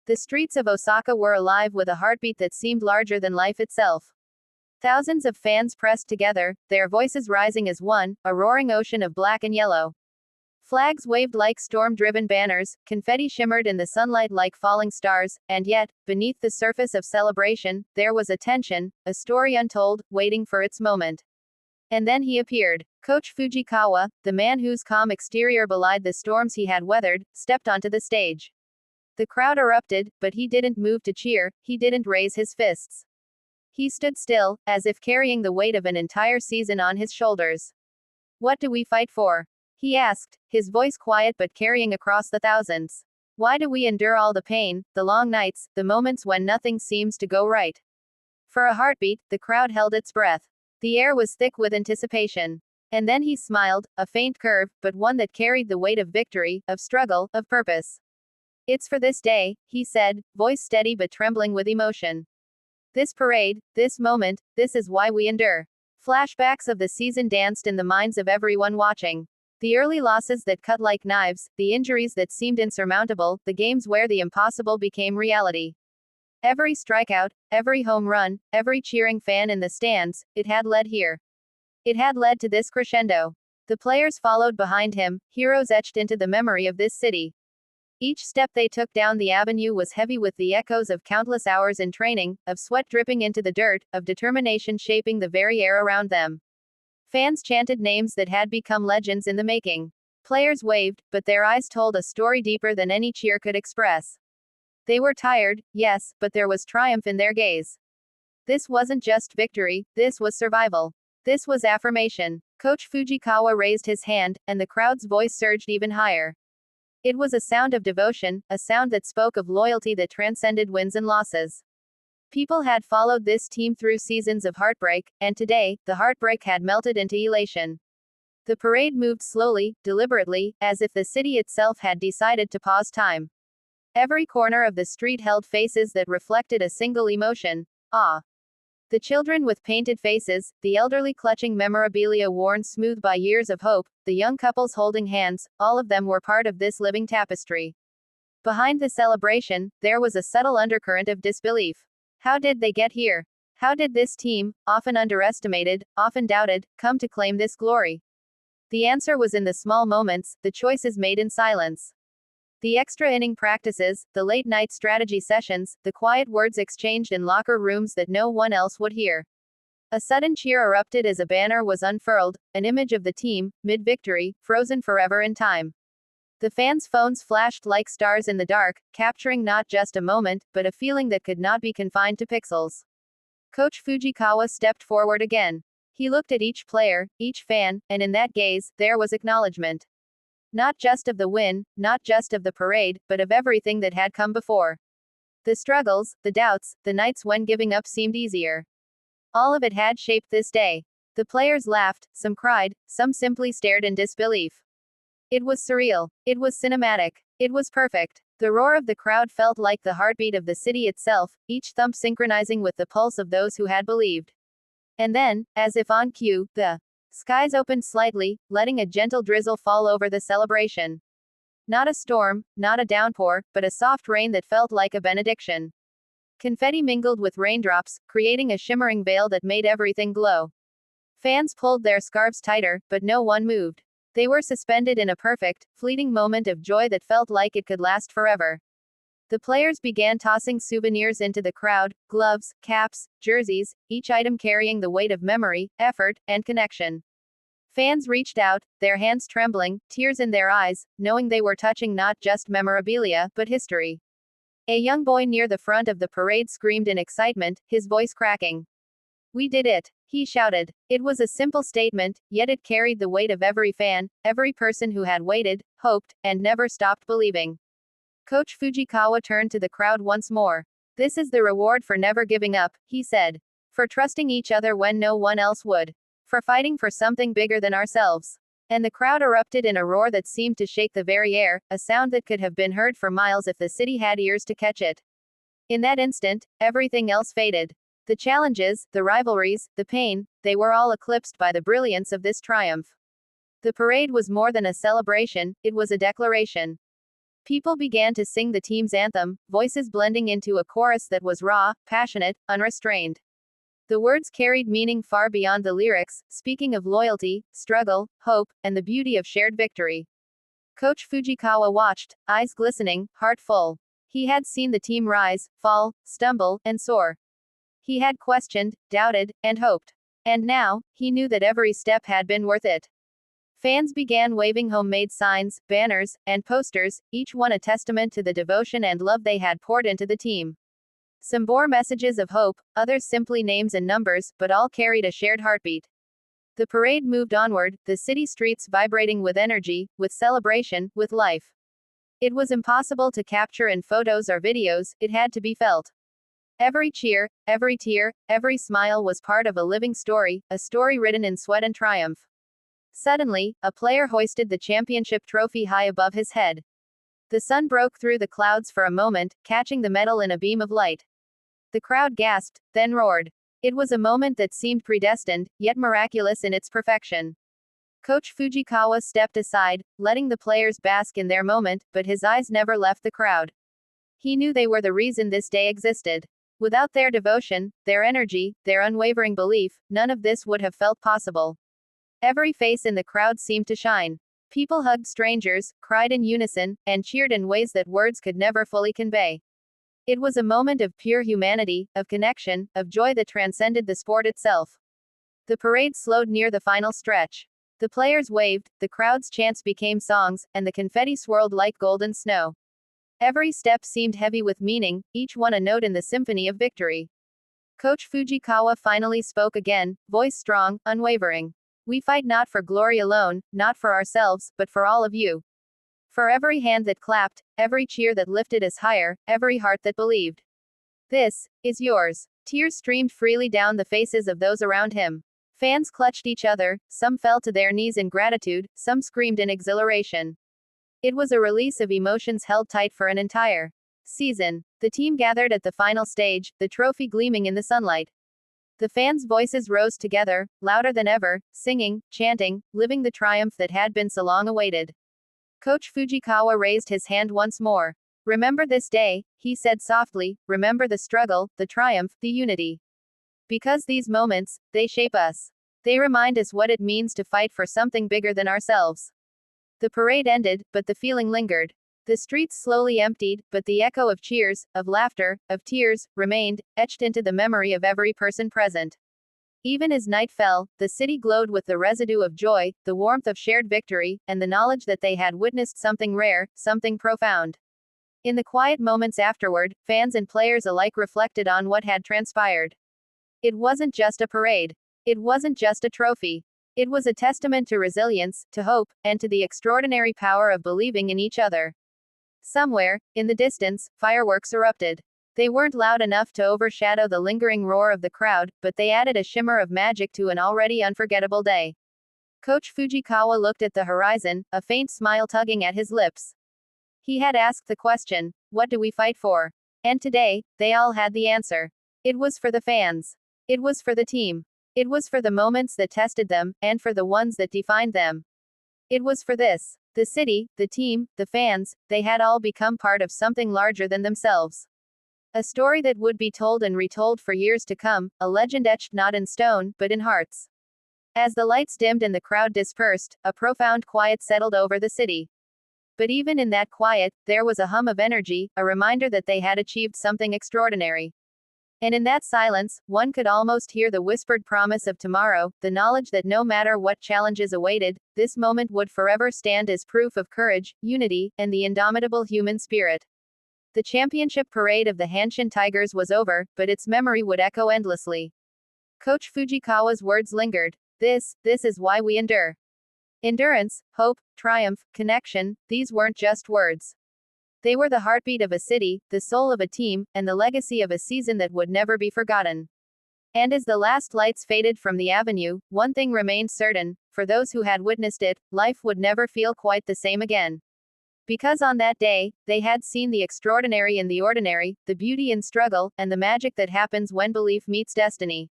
The streets of Osaka were alive with a heartbeat that seemed larger than life itself. Thousands of fans pressed together, their voices rising as one, a roaring ocean of black and yellow. Flags waved like storm-driven banners, confetti shimmered in the sunlight like falling stars, and yet, beneath the surface of celebration, there was a tension, a story untold, waiting for its moment. And then he appeared. Coach Fujikawa, the man whose calm exterior belied the storms he had weathered, stepped onto the stage. The crowd erupted, but he didn't move to cheer, he didn't raise his fists. He stood still, as if carrying the weight of an entire season on his shoulders. "What do we fight for?" he asked, his voice quiet but carrying across the thousands. "Why do we endure all the pain, the long nights, the moments when nothing seems to go right?" For a heartbeat, the crowd held its breath. The air was thick with anticipation. And then he smiled, a faint curve, but one that carried the weight of victory, of struggle, of purpose. "It's for this day," he said, voice steady but trembling with emotion. "This parade, this moment, this is why we endure." Flashbacks of the season danced in the minds of everyone watching. The early losses that cut like knives, the injuries that seemed insurmountable, the games where the impossible became reality. Every strikeout, every home run, every cheering fan in the stands, it had led here. It had led to this crescendo. The players followed behind him, heroes etched into the memory of this city. Each step they took down the avenue was heavy with the echoes of countless hours in training, of sweat dripping into the dirt, of determination shaping the very air around them. Fans chanted names that had become legends in the making. Players waved, but their eyes told a story deeper than any cheer could express. They were tired, yes, but there was triumph in their gaze. This wasn't just victory, this was survival. This was affirmation. Coach Fujikawa raised his hand, and the crowd's voice surged even higher. It was a sound of devotion, a sound that spoke of loyalty that transcended wins and losses. People had followed this team through seasons of heartbreak, and today, the heartbreak had melted into elation. The parade moved slowly, deliberately, as if the city itself had decided to pause time. Every corner of the street held faces that reflected a single emotion: awe. The children with painted faces, the elderly clutching memorabilia worn smooth by years of hope, the young couples holding hands, all of them were part of this living tapestry. Behind the celebration, there was a subtle undercurrent of disbelief. How did they get here? How did this team, often underestimated, often doubted, come to claim this glory? The answer was in the small moments, the choices made in silence. The extra inning practices, the late-night strategy sessions, the quiet words exchanged in locker rooms that no one else would hear. A sudden cheer erupted as a banner was unfurled, an image of the team, mid-victory, frozen forever in time. The fans' phones flashed like stars in the dark, capturing not just a moment, but a feeling that could not be confined to pixels. Coach Fujikawa stepped forward again. He looked at each player, each fan, and in that gaze, there was acknowledgement. Not just of the win, not just of the parade, but of everything that had come before. The struggles, the doubts, the nights when giving up seemed easier. All of it had shaped this day. The players laughed, some cried, some simply stared in disbelief. It was surreal. It was cinematic. It was perfect. The roar of the crowd felt like the heartbeat of the city itself, each thump synchronizing with the pulse of those who had believed. And then, as if on cue, the skies opened slightly, letting a gentle drizzle fall over the celebration. Not a storm, not a downpour, but a soft rain that felt like a benediction. Confetti mingled with raindrops, creating a shimmering veil that made everything glow. Fans pulled their scarves tighter, but no one moved. They were suspended in a perfect, fleeting moment of joy that felt like it could last forever. The players began tossing souvenirs into the crowd: gloves, caps, jerseys, each item carrying the weight of memory, effort, and connection. Fans reached out, their hands trembling, tears in their eyes, knowing they were touching not just memorabilia, but history. A young boy near the front of the parade screamed in excitement, his voice cracking. "We did it!" he shouted. It was a simple statement, yet it carried the weight of every fan, every person who had waited, hoped, and never stopped believing. Coach Fujikawa turned to the crowd once more. "This is the reward for never giving up," he said. "For trusting each other when no one else would. For fighting for something bigger than ourselves." And the crowd erupted in a roar that seemed to shake the very air, a sound that could have been heard for miles if the city had ears to catch it. In that instant, everything else faded. The challenges, the rivalries, the pain, they were all eclipsed by the brilliance of this triumph. The parade was more than a celebration, it was a declaration. People began to sing the team's anthem, voices blending into a chorus that was raw, passionate, unrestrained. The words carried meaning far beyond the lyrics, speaking of loyalty, struggle, hope, and the beauty of shared victory. Coach Fujikawa watched, eyes glistening, heart full. He had seen the team rise, fall, stumble, and soar. He had questioned, doubted, and hoped. And now, he knew that every step had been worth it. Fans began waving homemade signs, banners, and posters, each one a testament to the devotion and love they had poured into the team. Some bore messages of hope, others simply names and numbers, but all carried a shared heartbeat. The parade moved onward, the city streets vibrating with energy, with celebration, with life. It was impossible to capture in photos or videos, it had to be felt. Every cheer, every tear, every smile was part of a living story, a story written in sweat and triumph. Suddenly, a player hoisted the championship trophy high above his head. The sun broke through the clouds for a moment, catching the medal in a beam of light. The crowd gasped, then roared. It was a moment that seemed predestined, yet miraculous in its perfection. Coach Fujikawa stepped aside, letting the players bask in their moment, but his eyes never left the crowd. He knew they were the reason this day existed. Without their devotion, their energy, their unwavering belief, none of this would have felt possible. Every face in the crowd seemed to shine. People hugged strangers, cried in unison, and cheered in ways that words could never fully convey. It was a moment of pure humanity, of connection, of joy that transcended the sport itself. The parade slowed near the final stretch. The players waved, the crowd's chants became songs, and the confetti swirled like golden snow. Every step seemed heavy with meaning, each one a note in the symphony of victory. Coach Fujikawa finally spoke again, voice strong, unwavering. We fight not for glory alone, not for ourselves, but for all of you. For every hand that clapped, every cheer that lifted us higher, every heart that believed. This is yours. Tears streamed freely down the faces of those around him. Fans clutched each other, some fell to their knees in gratitude, some screamed in exhilaration. It was a release of emotions held tight for an entire season. The team gathered at the final stage, the trophy gleaming in the sunlight. The fans' voices rose together, louder than ever, singing, chanting, living the triumph that had been so long awaited. Coach Fujikawa raised his hand once more. Remember this day, he said softly, remember the struggle, the triumph, the unity. Because these moments, they shape us. They remind us what it means to fight for something bigger than ourselves. The parade ended, but the feeling lingered. The streets slowly emptied, but the echo of cheers, of laughter, of tears, remained, etched into the memory of every person present. Even as night fell, the city glowed with the residue of joy, the warmth of shared victory, and the knowledge that they had witnessed something rare, something profound. In the quiet moments afterward, fans and players alike reflected on what had transpired. It wasn't just a parade. It wasn't just a trophy. It was a testament to resilience, to hope, and to the extraordinary power of believing in each other. Somewhere, in the distance, fireworks erupted. They weren't loud enough to overshadow the lingering roar of the crowd, but they added a shimmer of magic to an already unforgettable day. Coach Fujikawa looked at the horizon, a faint smile tugging at his lips. He had asked the question, what do we fight for? And today, they all had the answer. It was for the fans. It was for the team. It was for the moments that tested them, and for the ones that defined them. It was for this. The city, the team, the fans, they had all become part of something larger than themselves. A story that would be told and retold for years to come, a legend etched not in stone, but in hearts. As the lights dimmed and the crowd dispersed, a profound quiet settled over the city. But even in that quiet, there was a hum of energy, a reminder that they had achieved something extraordinary. And in that silence, one could almost hear the whispered promise of tomorrow, the knowledge that no matter what challenges awaited, this moment would forever stand as proof of courage, unity, and the indomitable human spirit. The championship parade of the Hanshin Tigers was over, but its memory would echo endlessly. Coach Fujikawa's words lingered. This is why we endure. Endurance, hope, triumph, connection, these weren't just words. They were the heartbeat of a city, the soul of a team, and the legacy of a season that would never be forgotten. And as the last lights faded from the avenue, one thing remained certain, for those who had witnessed it, life would never feel quite the same again. Because on that day, they had seen the extraordinary in the ordinary, the beauty in struggle, and the magic that happens when belief meets destiny.